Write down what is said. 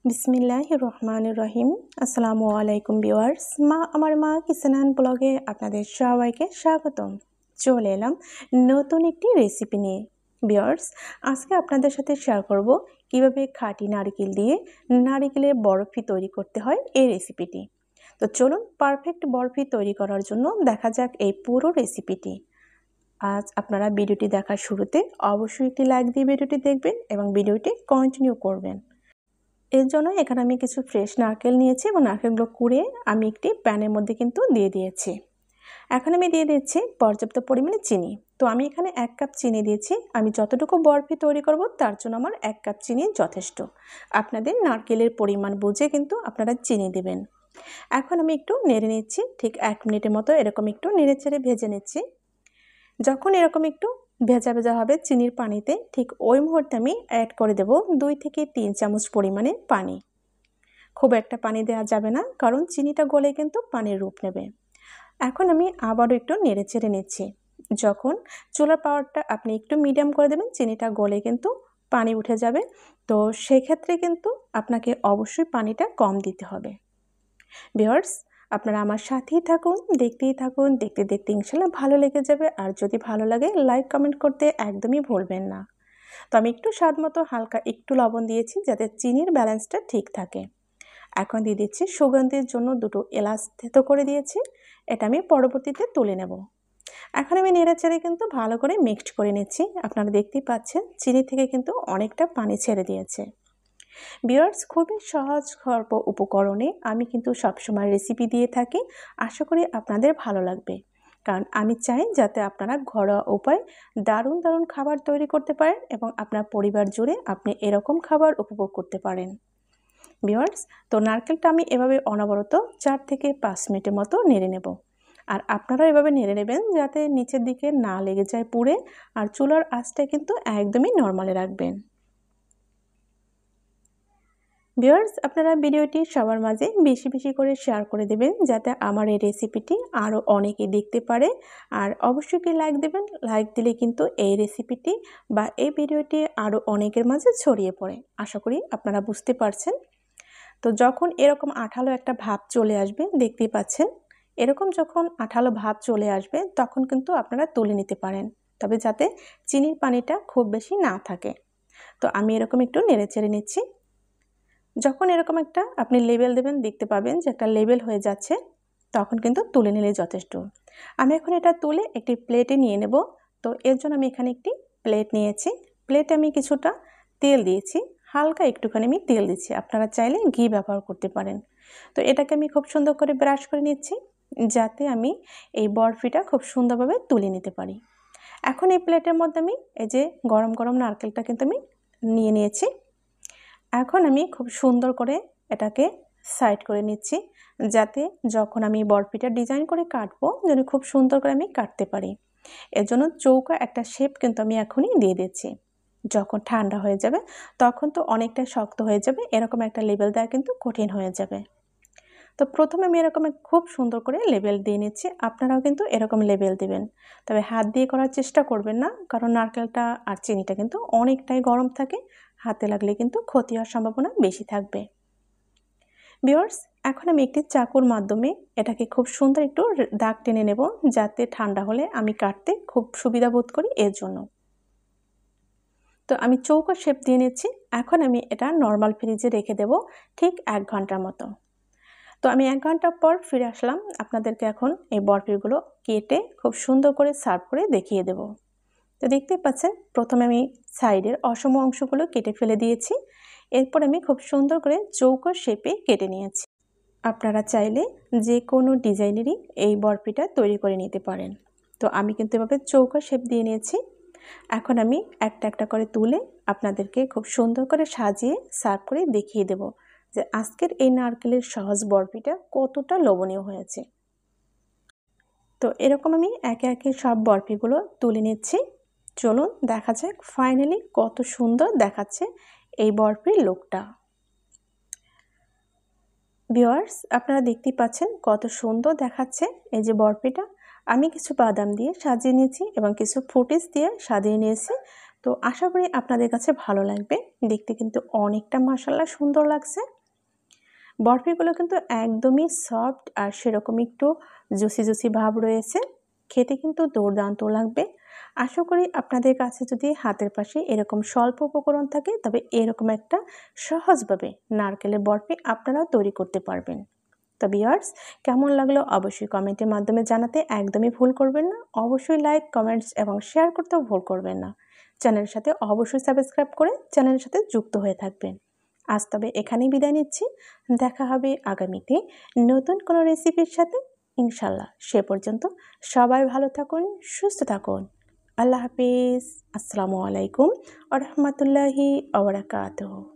বিসমিল্লাহির রহমানির রহিম। আসসালামু আলাইকুম ভিউয়ার্স। আমার মা কিচেন অ্যান্ড ব্লগে আপনাদের সবাইকে স্বাগতম। চলে এলাম নতুন একটি রেসিপি নিয়ে। ভিউয়ার্স, আজকে আপনাদের সাথে শেয়ার করব কিভাবে খাঁটি নারকেল দিয়ে নারকেলের বরফি তৈরি করতে হয় এই রেসিপিটি। তো চলুন পারফেক্ট বরফি তৈরি করার জন্য দেখা যাক এই পুরো রেসিপিটি। আজ আপনারা ভিডিওটি দেখার শুরুতে অবশ্যই একটি লাইক দিয়ে ভিডিওটি দেখবেন এবং ভিডিওটি কন্টিনিউ করবেন। এর জন্য এখানে আমি কিছু ফ্রেশ নারকেল নিয়েছি এবং নারকেলগুলো কুড়িয়ে আমি একটি প্যানের মধ্যে কিন্তু দিয়ে দিয়েছি। এখন আমি দিয়ে দিচ্ছি পর্যাপ্ত পরিমাণে চিনি। তো আমি এখানে 1 কাপ চিনি দিয়েছি। আমি যতটুকু বরফি তৈরি করব তার জন্য আমার 1 কাপ চিনি যথেষ্ট। আপনাদের নারকেলের পরিমাণ বুঝে কিন্তু আপনারা চিনি দেবেন। এখন আমি একটু নেড়ে নিচ্ছি, ঠিক 1 মিনিটের মতো এরকম একটু নেড়ে চেড়ে ভেজে নিচ্ছি। যখন এরকম একটু ভেজা ভেজা হবে চিনির পানিতে, ঠিক ওই মুহূর্তে আমি অ্যাড করে দেব 2 থেকে 3 চামচ পরিমাণে পানি। খুব একটা পানি দেওয়া যাবে না, কারণ চিনিটা গলে কিন্তু পানির রূপ নেবে। এখন আমি আবারও একটু নেড়ে চেড়ে নিচ্ছি। যখন চুলার পাওয়ারটা আপনি একটু মিডিয়াম করে দেবেন, চিনিটা গলে কিন্তু পানি উঠে যাবে। তো সেক্ষেত্রে কিন্তু আপনাকে অবশ্যই পানিটা কম দিতে হবে। ভিউয়ার্স, আপনারা আমার সাথেই থাকুন, দেখতেই থাকুন। দেখতে দেখতে ইনশাল্লাহ ভালো লেগে যাবে। আর যদি ভালো লাগে লাইক কমেন্ট করতে একদমই ভুলবেন না। তো আমি একটু স্বাদ মতো হালকা একটু লবণ দিয়েছি যাতে চিনির ব্যালেন্সটা ঠিক থাকে। এখন দিয়ে দিচ্ছি সুগন্ধির জন্য 2টো এলাচ থেতো করে দিয়েছি। এটা আমি পরবর্তীতে তুলে নেব। এখন আমি নেড়েচেড়ে কিন্তু ভালো করে মিক্সড করে নিচ্ছি। আপনারা দেখতেই পাচ্ছেন চিনি থেকে কিন্তু অনেকটা পানি ছেড়ে দিয়েছে। ভিউয়ার্স, খুবই সহজ স্বল্প উপকরণে আমি কিন্তু সবসময় রেসিপি দিয়ে থাকি। আশা করি আপনাদের ভালো লাগবে, কারণ আমি চাই যাতে আপনারা ঘরোয়া উপায়ে দারুণ দারুণ খাবার তৈরি করতে পারেন এবং আপনার পরিবার জুড়ে আপনি এরকম খাবার উপভোগ করতে পারেন। ভিউয়ার্স, তো নারকেলটা আমি এভাবে অনবরত 4 থেকে 5 মিনিটের মতো নেড়ে নেব। আর আপনারা এভাবে নেড়ে নেবেন যাতে নিচের দিকে না লেগে যায় পুড়ে। আর চুলার আঁচটা কিন্তু একদমই নর্মালে রাখবেন। ভিউয়ার্স, আপনারা ভিডিওটি সবার মাঝে বেশি বেশি করে শেয়ার করে দেবেন যাতে আমার এই রেসিপিটি আরও অনেকে দেখতে পারে। আর অবশ্যই কি লাইক দেবেন। লাইক দিলে কিন্তু এই রেসিপিটি বা এই ভিডিওটি আরও অনেকের মাঝে ছড়িয়ে পড়ে। আশা করি আপনারা বুঝতে পারছেন। তো যখন এরকম আঠালো একটা ভাব চলে আসবে, দেখতেই পাচ্ছেন, এরকম যখন আঠালো ভাব চলে আসবে তখন কিন্তু আপনারা তুলে নিতে পারেন, তবে যাতে চিনির পানিটা খুব বেশি না থাকে। তো আমি এরকম একটু নেড়েচেড়ে নিচ্ছি। যখন এরকম একটা আপনি লেবেল দেবেন, দেখতে পাবেন যে একটা লেবেল হয়ে যাচ্ছে, তখন কিন্তু তুলে নিলে যথেষ্ট। আমি এখন এটা তুলে একটি প্লেটে নিয়ে নেব। তো এর জন্য আমি এখানে একটি প্লেট নিয়েছি। প্লেটে আমি কিছুটা তেল দিয়েছি, হালকা একটুখানি আমি তেল দিচ্ছি। আপনারা চাইলে ঘি ব্যবহার করতে পারেন। তো এটাকে আমি খুব সুন্দর করে ব্রাশ করে নিচ্ছি যাতে আমি এই বরফিটা খুব সুন্দরভাবে তুলে নিতে পারি। এখন এই প্লেটের মধ্যে আমি এই যে গরম গরম নারকেলটা কিন্তু আমি নিয়ে নিয়েছি। এখন আমি খুব সুন্দর করে এটাকে সাইড করে নিচ্ছি যাতে যখন আমি বরফিটা ডিজাইন করে কাটবো যেন খুব সুন্দর করে আমি কাটতে পারি। এর জন্য চৌকা একটা শেপ কিন্তু আমি এখনই দিয়ে দিচ্ছি। যখন ঠান্ডা হয়ে যাবে তখন তো অনেকটা শক্ত হয়ে যাবে, এরকম একটা লেবেল দেওয়া কিন্তু কঠিন হয়ে যাবে। তো প্রথমে আমি এরকম খুব সুন্দর করে লেবেল দিয়ে নিচ্ছি। আপনারাও কিন্তু এরকম লেবেল দিবেন, তবে হাত দিয়ে করার চেষ্টা করবেন না, কারণ নারকেলটা আর চিনিটা কিন্তু অনেকটাই গরম থাকে। হাতে লাগলে কিন্তু ক্ষতি হওয়ার সম্ভাবনা বেশি থাকবে। ভিউয়ার্স, এখন আমি একটি চাকুর মাধ্যমে এটাকে খুব সুন্দর একটু দাগ টেনে নেব যাতে ঠান্ডা হলে আমি কাটতে খুব সুবিধা বোধ করি, এর জন্য। তো আমি চৌকো শেপ দিয়ে নিচ্ছি। এখন আমি এটা নর্মাল ফ্রিজে রেখে দেব ঠিক 1 ঘন্টার মতো। তো আমি 1 ঘন্টা পর ফিরে আসলাম। আপনাদেরকে এখন এই বরফিগুলো কেটে খুব সুন্দর করে সার্ভ করে দেখিয়ে দেব। তো দেখতেই পাচ্ছেন, প্রথমে আমি সাইডের অসম অংশগুলো কেটে ফেলে দিয়েছি। এরপর আমি খুব সুন্দর করে চৌকো শেপে কেটে নিয়েছি। আপনারা চাইলে যে কোনো ডিজাইনেরই এই বরফিটা তৈরি করে নিতে পারেন। তো আমি কিন্তু এভাবে চৌকো শেপ দিয়ে নিয়েছি। এখন আমি একটা একটা করে তুলে আপনাদেরকে খুব সুন্দর করে সাজিয়ে সার্ভ করে দেখিয়ে দেব যে আজকের এই নারকেলের সহজ বরফিটা কতটা লোভনীয় হয়েছে। তো এরকম আমি একে একে সব বরফিগুলো তুলে নিচ্ছি। চলুন দেখা যাক ফাইনালি কত সুন্দর দেখাচ্ছে এই বরফির লুকটা। ভিউয়ার্স, আপনারা দেখতেই পাচ্ছেন কত সুন্দর দেখাচ্ছে এই যে বরফিটা। আমি কিছু বাদাম দিয়ে সাজিয়ে নিয়েছি এবং কিছু ফ্রুটিস দিয়ে সাজিয়ে নিয়েছি। তো আশা করি আপনাদের কাছে ভালো লাগবে। দেখতে কিন্তু অনেকটা মাশাআল্লাহ সুন্দর লাগছে। বরফিগুলো কিন্তু একদমই সফট আর সেরকম একটু জুসি জুসি ভাব রয়েছে, খেতে কিন্তু দুর্দান্ত লাগবে। আশা করি আপনাদের কাছে যদি হাতের পাশে এরকম স্বল্প উপকরণ থাকে তবে এরকম একটা সহজভাবে নারকেলের বরফি আপনারাও তৈরি করতে পারবেন। তো ভিউয়ার্স, কেমন লাগলো অবশ্যই কমেন্টের মাধ্যমে জানাতে একদমই ভুল করবেন না। অবশ্যই লাইক, কমেন্টস এবং শেয়ার করতেও ভুল করবেন না। চ্যানেলের সাথে অবশ্যই সাবস্ক্রাইব করে চ্যানেলের সাথে যুক্ত হয়ে থাকবেন। আজ তবে এখানেই বিদায় নিচ্ছি। দেখা হবে আগামীতে নতুন কোনো রেসিপির সাথে ইনশাল্লাহ। সে পর্যন্ত সবাই ভালো থাকুন, সুস্থ থাকুন। আল্লাহ হাফিজ। আসসালামু আলাইকুম ওয়া রাহমাতুল্লাহি ওয়া বারাকাতুহু।